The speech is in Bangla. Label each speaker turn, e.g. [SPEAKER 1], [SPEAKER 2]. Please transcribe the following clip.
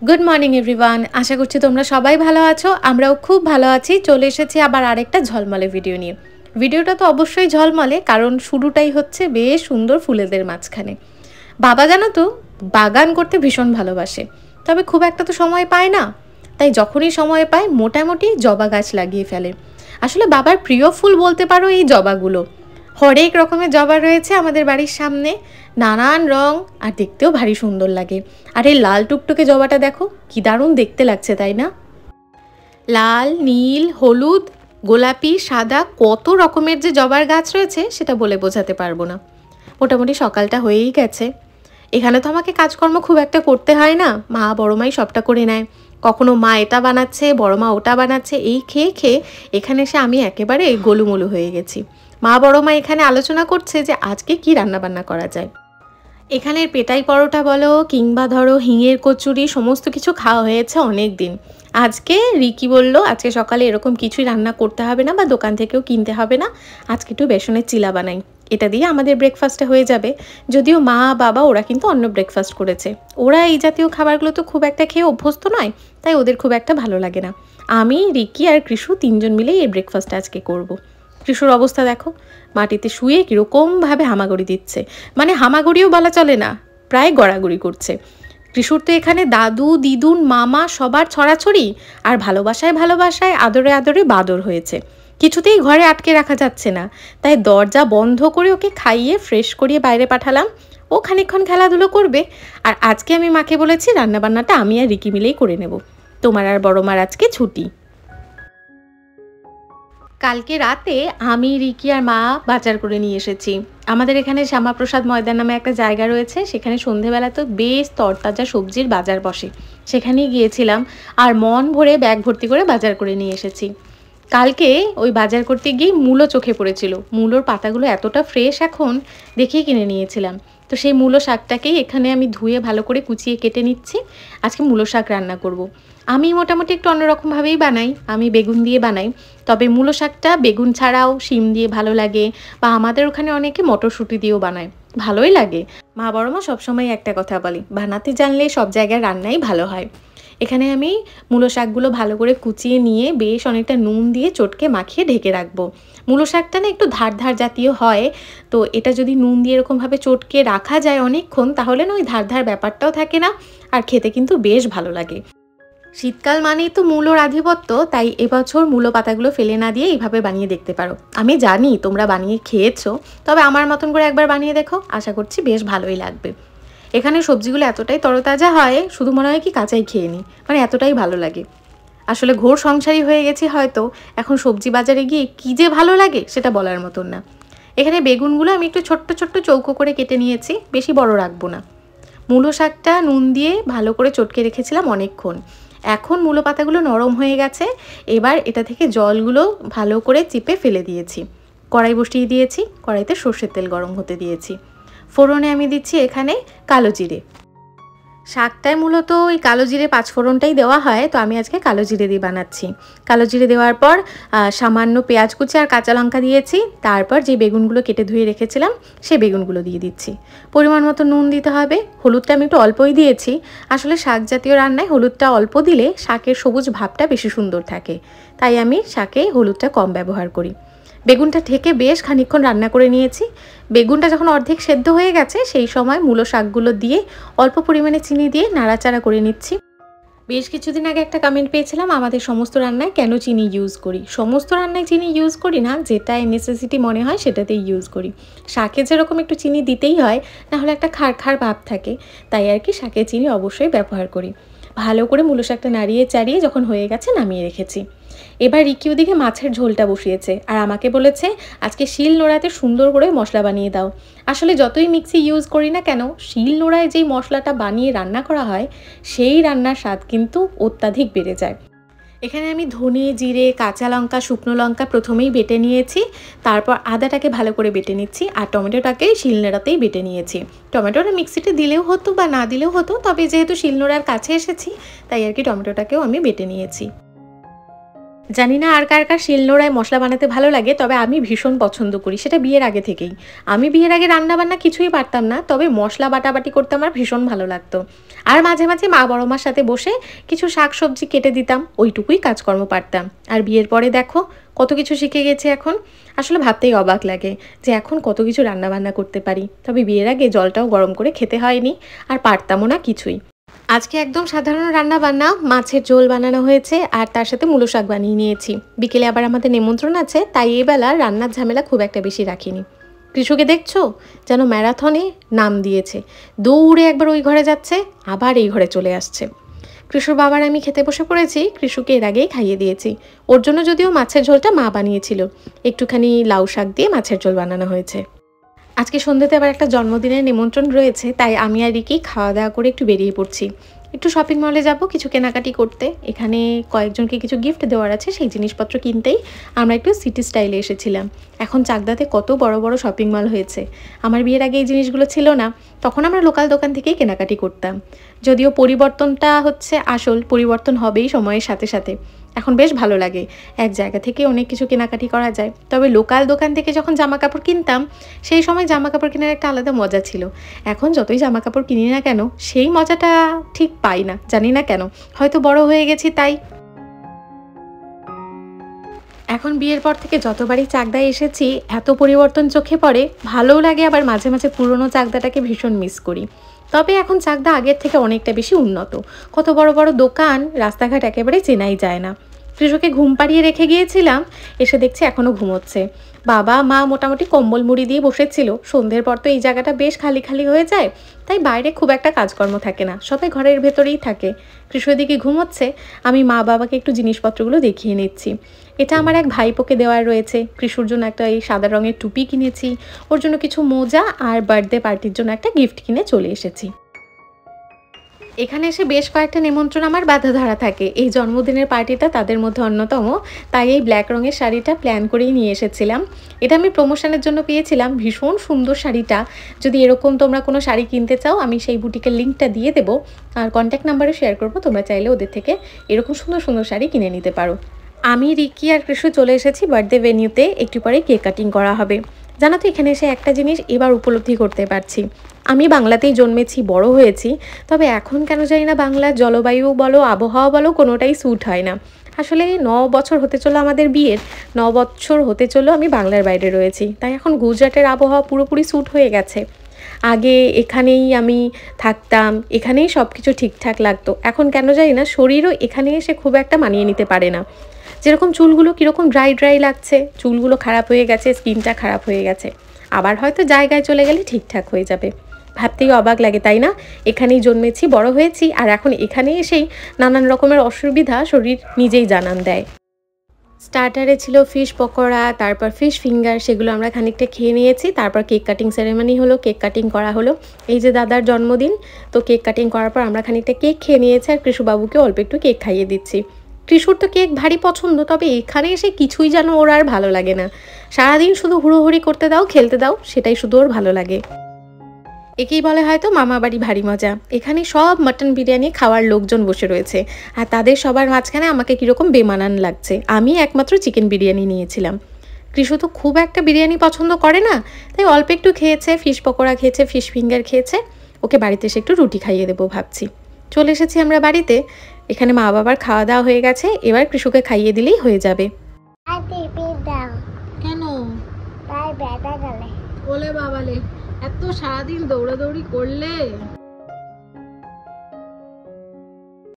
[SPEAKER 1] Good morning everyone. আশা করছি তোমরা সবাই ভালো আছো, আমরাও খুব ভালো আছি। চলে এসেছি আবার আরেকটা ঝলমলে ভিডিও নিয়ে। ভিডিওটা তো অবশ্যই ঝলমলে, কারণ শুরুটাই হচ্ছে বেশ সুন্দর ফুলেদের মাঝখানে। বাবা জানো তো বাগান করতে ভীষণ ভালোবাসে, তবে খুব একটা তো সময় পায় না। তাই যখনই সময় পায় মোটামুটি জবা গাছ লাগিয়ে ফেলে। আসলে বাবার প্রিয় ফুল বলতে পারো এই জবাগুলো। হরেক রকমের জবা রয়েছে আমাদের বাড়ির সামনে, নানান রং, আর দেখতেও ভারী সুন্দর লাগে। আর এই লাল টুকটুকে জবাটা দেখো কি দারুণ দেখতে লাগছে, তাই না? লাল, নীল, হলুদ, গোলাপি, সাদা, কত রকমের যে জবার গাছ রয়েছে সেটা বলে বোঝাতে পারবো না। মোটামুটি সকালটা হয়েই গেছে। এখানে তো আমাকে কাজকর্ম খুব একটা করতে হয় না, মা বড় মাই সবটা করে নেয়। কখনো মা এটা বানাচ্ছে, বড় মা ওটা বানাচ্ছে, এই খেয়ে খেয়ে এখানে এসে আমি একেবারে গোলুমোলু হয়ে গেছি। মা বড় মা এখানে আলোচনা করছে যে আজকে কি রান্নাবান্না করা যায়। এখানের পেটাই পরোটা বলো কিংবা ধরো হিঙের কচুরি, সমস্ত কিছু খাওয়া হয়েছে অনেক দিন। আজকে রিকি বলল আজকে সকালে এরকম কিছুই রান্না করতে হবে না বা দোকান থেকেও কিনতে হবে না, আজকে একটু বেসনের চিলা বানাই, এটা দিয়ে আমাদের ব্রেকফাস্টে হয়ে যাবে। যদিও মা বাবা ওরা কিন্তু অন্য ব্রেকফাস্ট করেছে, ওরা এই জাতীয় খাবারগুলো তো খুব একটা খেয়ে অভ্যস্ত নয়, তাই ওদের খুব একটা ভালো লাগে না। আমি, রিকি আর কৃষু তিনজন মিলেই এই ব্রেকফাস্ট আজকে করব। কৃষুর অবস্থা দেখো, মাটিতে শুয়ে কীরকমভাবে হামাগুড়ি দিচ্ছে, মানে হামাগুড়িও বলা চলে না, প্রায় গড়াগড়ি করছে। কৃষুর তো এখানে দাদু দিদুন মামা সবার ছড়াছড়ি, আর ভালোবাসায় ভালোবাসায় আদরে আদরে বাদর হয়েছে। কিছুতেই ঘরে আটকে রাখা যাচ্ছে না, তাই দরজা বন্ধ করে ওকে খাইয়ে ফ্রেশ করিয়ে বাইরে পাঠালাম। ও খানিকক্ষণ খেলাধুলো করবে। আর আজকে আমি মাকে বলেছি রান্নাবান্নাটা আমি আর রিকি মিলেই করে নেব, তোমার আর বড় মার আজকে ছুটি। কালকে রাতে আমি, রিকি আর মা বাজার করে নিয়ে এসেছি। আমাদের এখানে শ্যামাপ্রসাদ ময়দান নামে একটা জায়গা রয়েছে, সেখানে সন্ধেবেলা তো বেশ তরতাজা সবজির বাজার বসে, সেখানেই গিয়েছিলাম। আর মন ভরে ব্যাগ ভর্তি করে বাজার করে নিয়ে এসেছি। কালকে ওই বাজার করতে গিয়ে মূলো চোখে পড়েছিল, মূলোর পাতাগুলো এতটা ফ্রেশ এখন, দেখেই কিনে নিয়েছিলাম। তো সেই মূলো শাকটাকেই এখানে আমি ধুয়ে ভালো করে কুচিয়ে কেটে নিচ্ছি। আজকে মূলো শাক রান্না করব। আমি মোটামুটি একটু অন্যরকমভাবেই বানাই, আমি বেগুন দিয়ে বানাই। তবে মূলো শাকটা বেগুন ছাড়াও শিম দিয়ে ভালো লাগে, বা আমাদের ওখানে অনেকে মটরশুঁটি দিয়েও বানায়, ভালোই লাগে। মা বড় মা সবসময় একটা কথা বলি, বানাতে জানলে সব জায়গায় রান্নাই ভালো হয়। এখানে আমি মূলো শাকগুলো ভালো করে কুচিয়ে নিয়ে বেশ অনেকটা নুন দিয়ে চটকে মাখিয়ে ঢেকে রাখবো। মূলো শাকটা না একটু ধার ধার জাতীয় হয়, তো এটা যদি নুন দিয়ে এরকমভাবে চটকে রাখা যায় অনেকক্ষণ, তাহলে না ওই ধার ধার ব্যাপারটাও থাকে না, আর খেতে কিন্তু বেশ ভালো লাগে। শীতকাল মানেই তো মূলোর আধিপত্য, তাই এবছর মূলো পাতাগুলো ফেলে না দিয়ে এইভাবে বানিয়ে দেখতে পারো। আমি জানি তোমরা বানিয়ে খেয়েছো, তবে আমার মতন করে একবার বানিয়ে দেখো, আশা করছি বেশ ভালোই লাগবে। এখানে সবজিগুলো এতটাই তরতাজা হয়, শুধু মনে হয় কি কাঁচাই খেয়ে নিই, মানে এতটাই ভালো লাগে। আসলে ঘোর সংসারী হয়ে গেছি হয়তো, এখন সবজি বাজারে গিয়ে কী যে ভালো লাগে সেটা বলার মতন না। এখানে বেগুনগুলো আমি একটু ছোট্ট ছোট্ট চৌকো করে কেটে নিয়েছি, বেশি বড় রাখবো না। মূলো শাকটা নুন দিয়ে ভালো করে চটকে রেখেছিলাম অনেকক্ষণ, এখন মূলো পাতাগুলো নরম হয়ে গেছে। এবার এটা থেকে জলগুলো ভালো করে চিপে ফেলে দিয়েছি। কড়াই বসিয়ে দিয়েছি, কড়াইতে সর্ষের তেল গরম হতে দিয়েছি। ফোড়নে আমি দিচ্ছি এখানে কালো জিরে। শাকটায় মূলত ওই কালো জিরে পাঁচফোড়নটাই দেওয়া হয়, তো আমি আজকে কালো জিরে দিয়ে বানাচ্ছি। কালো জিরে দেওয়ার পর সামান্য পেঁয়াজ কুচি আর কাঁচা লঙ্কা দিয়েছি। তারপর যে বেগুনগুলো কেটে ধুয়ে রেখেছিলাম সেই বেগুনগুলো দিয়ে দিচ্ছি। পরিমাণ মতো নুন দিতে হবে, হলুদটা আমি একটু অল্পই দিয়েছি। আসলে শাক জাতীয় রান্নায় হলুদটা অল্প দিলে শাকের সবুজ ভাবটা বেশি সুন্দর থাকে, তাই আমি শাকে হলুদটা কম ব্যবহার করি। বেগুনটা ঢেকে বেশ খানিকক্ষণ রান্না করে নিয়েছি। বেগুনটা যখন অর্ধেক সেদ্ধ হয়ে গেছে সেই সময় মূলো শাকগুলো দিয়ে অল্প পরিমাণে চিনি দিয়ে নাড়াচাড়া করে নিচ্ছি। বেশ কিছুদিন আগে একটা কমেন্ট পেয়েছিলাম আমাদের সমস্ত রান্নায় কেন চিনি ইউজ করি। সমস্ত রান্নায় চিনি ইউজ করি না, যেটাই নেসেসিটি মনে হয় সেটাতেই ইউজ করি। শাকে যেরকম একটু চিনি দিতেই হয়, নাহলে একটা খাড় খাড় ভাব থাকে, তাই আর কি শাকে চিনি অবশ্যই ব্যবহার করি। ভালো করে মূলো শাকটা নাড়িয়ে চাড়িয়ে যখন হয়ে গেছে নামিয়ে রেখেছি। এবার রিকি ওদিকে মাছের ঝোলটা বসিয়েছে, আর আমাকে বলেছে আজকে শিল নোড়াতে সুন্দর করে মশলা বানিয়ে দাও। আসলে যতই মিক্সি ইউজ করি না কেন, শিল নোড়ায় যেই মশলাটা বানিয়ে রান্না করা হয় সেই রান্নার স্বাদ কিন্তু অত্যাধিক বেড়ে যায়। এখানে আমি ধনে, জিরে, কাঁচা লঙ্কা, শুকনো লঙ্কা প্রথমেই বেটে নিয়েছি, তারপর আদাটাকে ভালো করে বেটে নিচ্ছি, আর টমেটোটাকে শিলনোড়াতেই বেটে নিয়েছি। টমেটোটা মিক্সিতে দিলেও হতো বা না দিলেও হতো, তবে যেহেতু শিলনোড়ার কাছে এসেছি তাই আর কি টমেটোটাকেও আমি বেটে নিয়েছি। জানি না আর কার কার শিলনোড়ায় মশলা বানাতে ভালো লাগে, তবে আমি ভীষণ পছন্দ করি, সেটা বিয়ের আগে থেকেই। আমি বিয়ের আগে রান্নাবান্না কিছুই পারতাম না, তবে মশলা বাটাবাটি করতে আমার ভীষণ ভালো লাগতো। আর মাঝে মাঝে মা বড় মার সাথে বসে কিছু শাক সবজি কেটে দিতাম, ওইটুকুই কাজকর্ম পারতাম। আর বিয়ের পরে দেখো কত কিছু শিখে গেছে এখন। আসলে ভাবতেই অবাক লাগে যে এখন কত কিছু রান্নাবান্না করতে পারি, তবে বিয়ের আগে জলটাও গরম করে খেতে হয়নি, আর পারতামও না কিছুই। আজকে একদম সাধারণ রান্না বান্না, মাছের ঝোল বানানো হয়েছে আর তার সাথে মূলো শাক বানিয়ে নিয়েছি। বিকেলে আবার আমাদের নিমন্ত্রণ আছে, তাই এই বেলা রান্নার ঝামেলা খুব একটা বেশি রাখিনি। কৃষুকে দেখছো যেন ম্যারাথনে নাম দিয়েছে, দৌড়ে একবার ওই ঘরে যাচ্ছে, আবার এই ঘরে চলে আসছে। কৃষুর বাবার আমি খেতে বসে পড়েছি, কৃষুকে এর আগেই খাইয়ে দিয়েছি। ওর জন্য যদিও মাছের ঝোলটা মা বানিয়েছিল, একটুখানি লাউ শাক দিয়ে মাছের ঝোল বানানো হয়েছে। আজকে সন্ধ্যেতে আবার একটা জন্মদিনের নিমন্ত্রণ রয়েছে, তাই আমি আর রিকি খাওয়া দাওয়া করে একটু বেরিয়ে পড়ছি। একটু শপিং মলে যাব কিছু কেনাকাটি করতে, এখানে কয়েকজনকে কিছু গিফট দেওয়ার আছে, সেই জিনিসপত্র কিনতেই আমরা একটু সিটি স্টাইলে এসেছিলাম। এখন চাকদাতে কত বড় বড় শপিং মল হয়েছে, আমার বিয়ের আগে এই জিনিসগুলো ছিল না, তখন আমরা লোকাল দোকান থেকেই কেনাকাটি করতাম। যদিও পরিবর্তনটা হচ্ছে, আসল পরিবর্তন হবেই সময়ের সাথে সাথে। এখন বেশ ভালো লাগে, এক জায়গা থেকে অনেক কিছু কেনাকাটি করা যায়। তবে লোকাল দোকান থেকে যখন জামা কাপড় কিনতাম, সেই সময় জামা কাপড় কেনার একটা আলাদা মজা ছিল। এখন যতই জামা কাপড় কিনি না কেন, সেই মজাটা ঠিক পাই না, জানি না কেন, হয়তো বড় হয়ে গেছি তাই। এখন বিয়ের পর থেকে যতবারই চাকদায় এসেছি এত পরিবর্তন চোখে পড়ে, ভালোও লাগে, আবার মাঝে মাঝে পুরনো চাকদাটাকে ভীষণ মিস করি। তবে এখন চাকদা আগের থেকে অনেকটা বেশি উন্নত, কত বড় বড় দোকান, রাস্তাঘাট একেবারে চেনাই যায় না। কৃষকে ঘুম পাড়িয়ে রেখে গিয়েছিলাম, এসে দেখছি এখনও ঘুমোচ্ছে। বাবা মা মোটামুটি কম্বল মুড়ি দিয়ে বসেছিল, সন্ধ্যের পর তো এই জায়গাটা বেশ খালি খালি হয়ে যায়, তাই বাইরে খুব একটা কাজকর্ম থাকে না, সবাই ঘরের ভেতরেই থাকে। কৃষু এদিকে ঘুমোচ্ছে, আমি মা বাবাকে একটু জিনিসপত্রগুলো দেখিয়ে নিচ্ছি। এটা আমার এক ভাইপোকে দেওয়ার রয়েছে, কৃষুর জন্য একটা এই সাদা রঙের টুপি কিনেছি, ওর জন্য কিছু মোজা, আর বার্থডে পার্টির জন্য একটা গিফট কিনে চলে এসেছি। এখানে এসে বেশ কয়েকটা নিমন্ত্রণ আমার বাধা ধরা থাকে, এই জন্মদিনের পার্টিটা তাদের মধ্যে অন্যতম, তাই এই ব্ল্যাক রঙের শাড়িটা প্ল্যান করেই নিয়ে এসেছিলাম। এটা আমি প্রমোশনের জন্য পেয়েছিলাম, ভীষণ সুন্দর শাড়িটা। যদি এরকম তোমরা কোনো শাড়ি কিনতে চাও, আমি সেই বুটিকের লিঙ্কটা দিয়ে দেবো, আর কন্ট্যাক্ট নাম্বারে শেয়ার করবো, তোমরা চাইলে ওদের থেকে এরকম সুন্দর সুন্দর শাড়ি কিনে নিতে পারো। আমি, রিকি আর কৃষু চলে এসেছি বার্থডে ভেন্যুতে, একটু পরে কেক কাটিং করা হবে। জানো তো, এখানে এসে একটা জিনিস এবার উপলব্ধি করতে পারছি, আমি বাংলাতেই জন্মেছি, বড় হয়েছি, তবে এখন কেন জানি না বাংলার জলবায়ু বলো আবহাওয়া বলো কোনোটাই স্যুট হয় না। আসলে 9 বছর হতে চলো আমাদের বিয়ের, 9 বছর হতে চলো আমি বাংলার বাইরে রয়েছি, তাই এখন গুজরাটের আবহাওয়া পুরোপুরি স্যুট হয়ে গেছে। আগে এখানেই আমি থাকতাম, এখানেই সব কিছু ঠিকঠাক লাগতো, এখন কেন জানি না শরীরও এখানে এসে খুব একটা মানিয়ে নিতে পারে না। যেরকম চুলগুলো কীরকম ড্রাই ড্রাই লাগছে, চুলগুলো খারাপ হয়ে গেছে, স্কিনটা খারাপ হয়ে গেছে, আবার হয়তো জায়গায় চলে গেলে ঠিকঠাক হয়ে যাবে। ভাবতেই অবাক লাগে, তাই না? এখানেই জন্মেছি, বড় হয়েছি, আর এখন এখানে এসেই নানান রকমের অসুবিধা শরীর নিজেই জানান দেয়। স্টার্টারে ছিল ফিশ পকোড়া, তারপর ফিশ ফিঙ্গার, সেগুলো আমরা খানিকটা খেয়ে নিয়েছি। তারপর কেক কাটিং সেরেমনি হলো, কেক কাটিং করা হলো। এই যে দাদার জন্মদিন, তো কেক কাটিং করার পর আমরা খানিকটা কেক খেয়ে নিয়েছি, আর কৃষুবাবুকে অল্প একটু কেক খাইয়ে দিচ্ছি। কৃষুর তো কেক ভারী পছন্দ, তবে এখানে এসে কিছুই যেন ওর আর ভালো লাগে না। সারাদিন শুধু হুড়োহুড়ি করতে দাও, খেলতে দাও, সেটাই শুধু ওর ভালো লাগে। একেই বলে হয়তো মামা বাড়ি ভারী মজা। এখানে সব মাটন বিরিয়ানি খাওয়ার লোকজন বসে রয়েছে, আর তাদের সবার মাঝখানে আমাকে কীরকম বেমানান লাগছে। আমি একমাত্র চিকেন বিরিয়ানি নিয়েছিলাম। কৃষু তো খুব একটা বিরিয়ানি পছন্দ করে না, তাই অল্প একটু খেয়েছে, ফিশ পকোড়া খেয়েছে, ফিশ ফিঙ্গার খেয়েছে। ওকে বাড়িতে এসে একটু রুটি খাইয়ে দেবো ভাবছি। চলে এসেছি আমরা বাড়িতে, এখানে মা বাবার খাওয়া দাওয়া হয়ে গেছে, এবার কৃষুকে খাইয়ে দিলেই হয়ে যাবে।
[SPEAKER 2] কেন ওলে বাবালে, এত সারাদিন দৌড়াদৌড়ি করলে